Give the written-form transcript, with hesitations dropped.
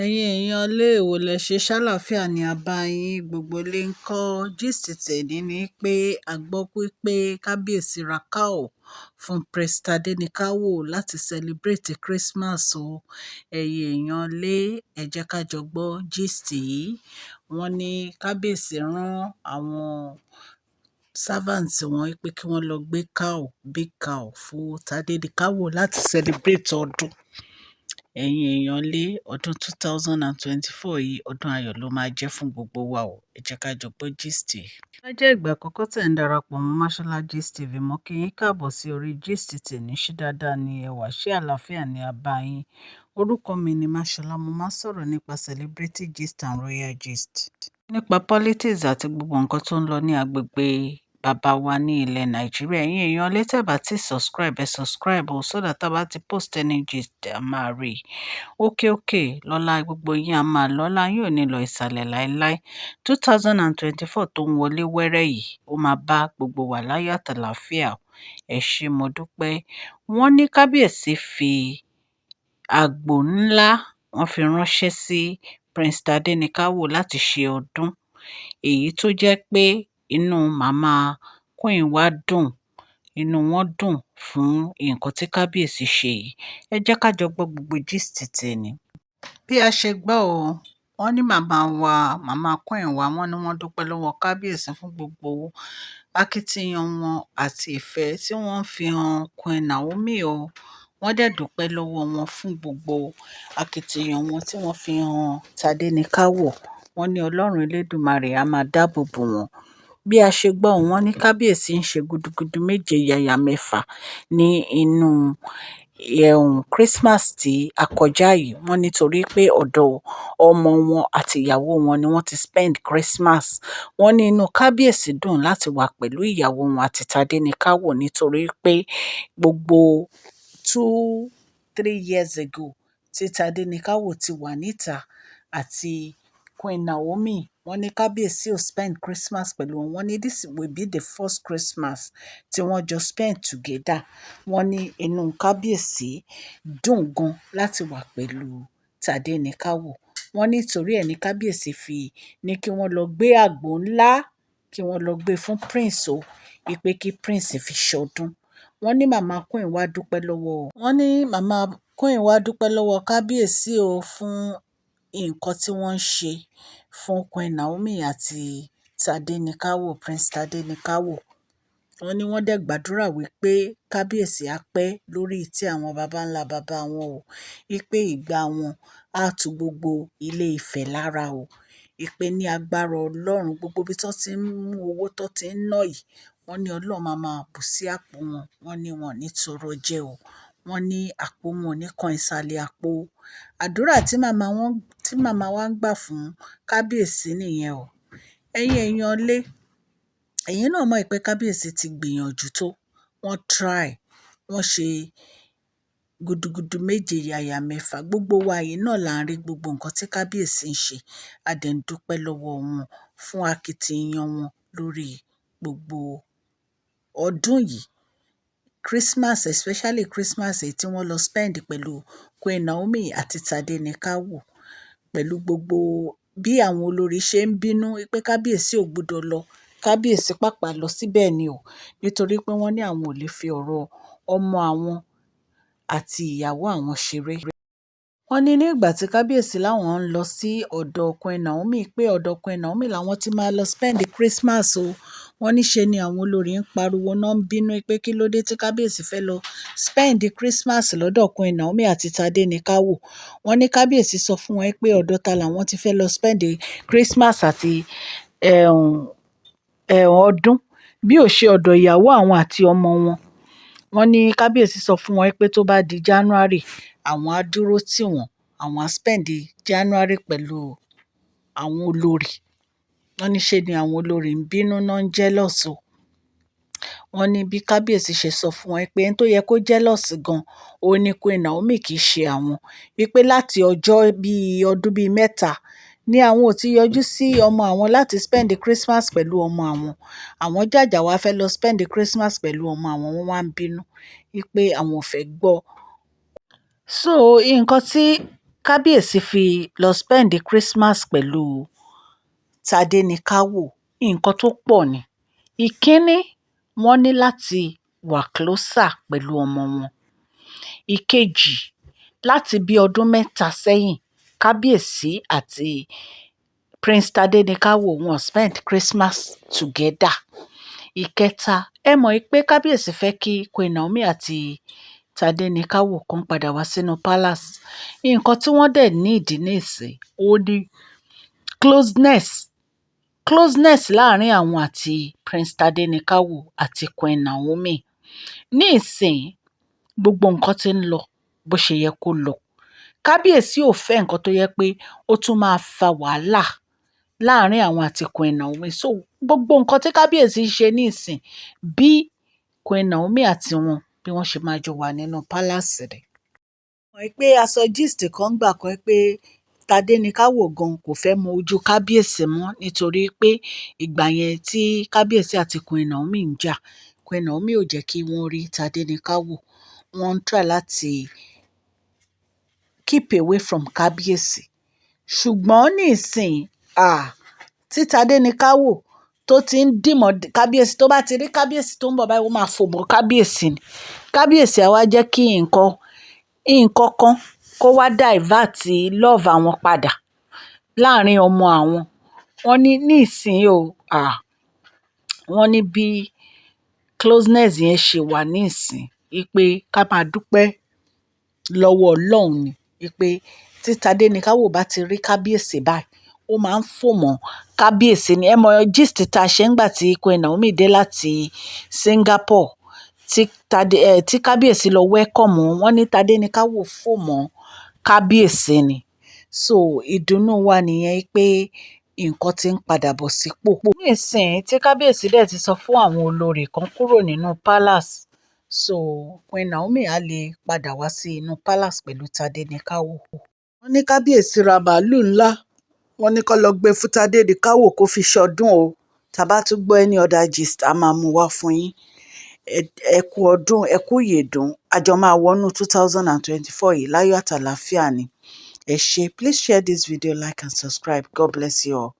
ẹ̀yin èèyàn ilé èwo lẹ ṣe ṣàlàáfíà ní abá yín gbogbo lè ń kọ́ gist tèmi ni pé a gbọ́ pé kábíyèsí ra cow fún prince Tadenikawo láti celebrate Christmas o. ẹ̀yin èèyàn ilé ẹ jẹ́ ká jọ gbọ́ gist yìí. Wọ́n ní kábíyèsí rán àwọn servants wọn pé kí wọ́n lọ gbé cow, big cow fún Tadenikawo láti celebrate ọdún. ẹ̀yin èèyàn lé ọdún 2024 yìí ọdún ayọ̀ ló máa jẹ́ fún gbogbo wa o. ẹ jẹ́ ká jọ gbọ́ gist yìí. bá jẹ́ ìgbà àkọ́kọ́ tẹ̀ ń darapọ̀ mọ́ Mashola Gist TV, mo kí yín káàbọ̀ sí orí gist tèmi. Ṣé dáadáa ni ẹ wà? Ṣé àlàáfíà ni a bá yín? Orúkọ mi ni Mashola, mo máa ń sọ̀rọ̀ nípa celebrity gist and royal gist, nípa politics àti gbogbo nǹkan tó ń lọ ní agbègbè bàbá wa ní ilẹ̀ Nàìjíríà. ẹ̀yin èèyàn létẹ̀ bá ti subscribe ẹ subscribe o, so that tá bá ti post any gist a máa rí i. Òkè lọ́lá gbogbo yín a máa lọ́lá yóò ní lọ ìsàlẹ̀ láéláé. 2024 tó ń wọlé wẹ́rẹ́ yìí ó máa bá gbogbo wa láyọ̀ àtàlàáfíà. ẹ ṣé mo dúpẹ́. wọ́n ní kábíyèsí fi àgbò ńlá wọ́n fi ránṣẹ́ sí prince Tadenikawo láti ṣe ọdún, èyí tó jẹ́ pé inú màmá queen wa dùn, inú wọn dùn fún nǹkan tí kábíyèsí ṣe yìí. ẹ jẹ́ ká jọ gbọ́ gbogbo gist tẹ̀ni. bí a ṣe gbọ́ o, wọ́n ní màmá queen wa wọ́n ní wọ́n dúpẹ́ lọ́wọ́ kábíyèsí fún gbogbo akitiyan wọn àti ìfẹ́ tí wọ́n fi hàn queen Naomi o. wọ́n dẹ̀ dúpẹ́ lọ́wọ́ wọn fún gbogbo akitiyan wọn tí wọ́n fi hàn Tadenikawo. wọ́n ní ọlọ́run elédùmarè á máa dáàbò bò wọ́n. bí a ṣe gbọ́ wọ́n ní kábíyèsí ń ṣe gudugudu méje yàyà mẹ́fà ní inú Christmas tí a kọjá yìí. wọ́n nítorí pé ọ̀dọ̀ ọmọ wọn àti ìyàwó wọn ni wọ́n ti spend Christmas. wọ́n ní inú kábíyèsí dùn láti wà pẹ̀lú ìyàwó wọn àti Tadenikawo nítorí pé gbogbo 2-3 years ago tí Tadenikawo ti wà níta àti queen Naomi, wọ́n ní kábíyèsí ò spend Christmas pẹ̀lú wọn. wọ́n ní this will be the first Christmas tí wọ́n jọ spend together. wọ́n ní inú kábíyèsí dùn gan láti wà pẹ̀lú Tadenikawo. wọ́n nítorí ẹ̀ ní kábíyèsí fi ní kí wọ́n lọ gbé àgbò ńlá, kí wọ́n lọ gbé fún prince o, wípé kí prince fi ṣọdún. wọ́n ní màmá queen wá dúpẹ́ lọ́wọ́ kábíyèsí o fún nǹkan tí wọ́n ń ṣe fún queen Naomi àti Tadenikawo, prince Tadenikawo. wọ́n ní wọ́n dẹ̀ gbàdúrà wípé kábíyèsí á pẹ́ lórí ìtẹ́ àwọn baba ńlá baba wọn o, wípé ìgbà wọn á tu gbogbo ilé Ifẹ̀ lára o, wípé ní agbára ọlọ́run gbogbo ibi tó ti ń mú owó tó ti ń ná yìí, wọ́n ní ọlọ́run máa bù sí àpò wọn. wọ́n ní wọn ò ní tọrọ jẹ o. wọ́n ní àpò wọn ò ní kan ìsàlẹ̀ àpò. àdúrà tí màmá wa ń gbà fún kábíyèsí nìyẹn o. ẹ̀yin èèyàn lé, ẹ̀yin náà mọ̀ pé kábíyèsí ti gbìyànjú tó. wọ́n try, wọ́n ṣe gudugudu méje yàyà mẹ́fà. gbogbo wa yìí náà là ń rí gbogbo nǹkan tí kábíyèsí ń ṣe. a dẹ̀ ń dúpẹ́ lọ́wọ́ wọn fún akitiyan wọn lórí gbogbo ọdún yìí. Christmas, especially Christmas èyí tí wọ́n lọ spend pẹ̀lú queen Naomi àti Tadenikawo, pẹ̀lú gbogbo bí àwọn olórí ṣe ń bínú pé kábíyèsí ò gbọdọ̀ lọ. kábíyèsí pàpà lọ síbẹ̀ ni o, nítorí pé wọ́n ní àwọn ò lè fi ọ̀rọ̀ ọmọ àwọn àti ìyàwó àwọn ṣeré. wọ́n ní nígbà tí kábíyèsí láwọn ń lọ sí ọ̀dọ̀ queen Naomi, pé ọ̀dọ̀ queen Naomi làwọn ti máa lọ spend Christmas o. wọ́n ní ṣe ni àwọn olórí ń pariwo náà ń bínú pé kí ló dé tí kábíyèsí fẹ́ lọ spend Christmas lọ́dọ̀ queen Naomi àti Tadenikawo. wọ́n ní kábíyèsí sọ fún wọn pé ọ̀dọ̀ ta làwọn ti fẹ́ lọ spend Christmas àti ọdún bí ò ṣe ọ̀dọ̀ ìyàwó àwọn àti ọmọ wọn. wọ́n ní kábíyèsí sọ fún wọn pé tó bá di January àwọn á dúró tì wọ́n, àwọn á spend January pẹ̀lú àwọn olórí. wọ́n ní ṣe ni àwọn olórí ń bínú náà ń jealous o. wọ́n ní bí kábíyèsí ṣe sọ fún wọn pé ẹni tó yẹ kó jealous gan òun ni queen Naomi, kì í ṣe àwọn. wípé láti ọjọ́ bíi ọdún bíi mẹ́ta ni àwọn ò ti yọjú sí ọmọ àwọn láti spend Christmas pẹ̀lú ọmọ àwọn. àwọn jàjà wá fẹ́ lọ spend Christmas pẹ̀lú ọmọ àwọn, wọ́n wá ń bínú wípé àwọn ò fẹ́ gbọ́. so nǹkan tí Kábíyèsí fi lọ spend Christmas pẹ̀lú Tadenikawo, nǹkan tó pọ̀ ni. Ìkíní, wọ́n ní láti wà closer pẹ̀lú ọmọ wọn. Ìkejì, láti bí ọdún mẹ́ta sẹ́yìn, Kábíyèsí àti Prince Tadenikawo wọn spend Christmas together. Ìkẹta, ẹ mọ̀ pé Kábíyèsí fẹ́ kí Queen Naomi àti Tadenikawo kan padà wá sínú palace. Nǹkan tí wọ́n dẹ̀ ní ìdí nísìn, ó ní closeness láàrin àwọn àti Prince Tadenikawo àti Queen Naomi. Ní ìsìn, gbogbo nǹkan ti ń lọ bó ṣe yẹ kó lọ. Kábíyèsí ò fẹ́ nǹkan tó yẹ pé ó tún máa fa wàhálà láàrin àwọn àti Queen Naomi. So gbogbo nǹkan tí Kábíyèsí ń ṣe ní ìsìn, bí Queen Naomi àti wọn bí wọ́n ṣe máa jọ wà nínú palace rẹ̀. Mọ̀ pé aṣọ gist kan gbà kan pé Tadenikawo gan kò fẹ́ mọ ojú Kábíyèsí mọ́ nítorí pé ìgbà yẹn tí Kábíyèsí àti Queen Naomi ń jà, Queen Naomi ò jẹ́ kí wọ́n rí Tadenikawo. Wọ́n ń try láti keep away from Kabiyesi. Ṣùgbọ́n ní ìsìn, tí Tadenikawo tó ti ń dìmọ̀ Kabiyesi, tó bá ti rí Kabiyesi tó ń bọ̀ báyìí, ó máa fò mọ́ Kabiyesi ni. Kabiyesi á wá jẹ́ kí nǹkan kan kó wá divert love àwọn padà láàrin ọmọ àwọn. Wọ́n ní ìsìn o, wọ́n ní bí closeness yẹn ṣe wà ní ìsìn, pé ká máa dúpẹ́ lọ́wọ́ Ọlọ́run ni. Pé tí Tadenikawo bá ti rí Kábíyèsí báyìí, ó máa ń fò mọ́ Kábíyèsí ni. Ẹ mọ gist tá a ṣe ń gbà tí Queen Naomi dé láti Singapore, tí Kábíyèsí lọ welcome wọn ní Tadenikawo fò mọ́ Kábíyèsí ni. So ìdùnnú wa nìyẹn pé nǹkan ti ń padà bọ̀ sípò. Nísìnyí tí Kábíyèsí dẹ̀ ti sọ fún àwọn olórí kan kúrò nínú palace, so Queen Naomi á lè padà wá sí inú palace pẹ̀lú Tadenikawo. Wọ́n ní Kábíyèsí ra màálù ńlá, wọ́n ní kó lọ gbé fún Tadenikawo kó fi ṣọdún o. Tá bá tún gbọ́ any other gist, a máa mú wá fún yín. Ẹ kú ọdún, ẹ kú ìyèdún, àjọ máa wọnú 2024 yìí láyọ̀ àtàlàáfíà ni. Ẹ ṣé, please share this video, like and subscribe. God bless you all.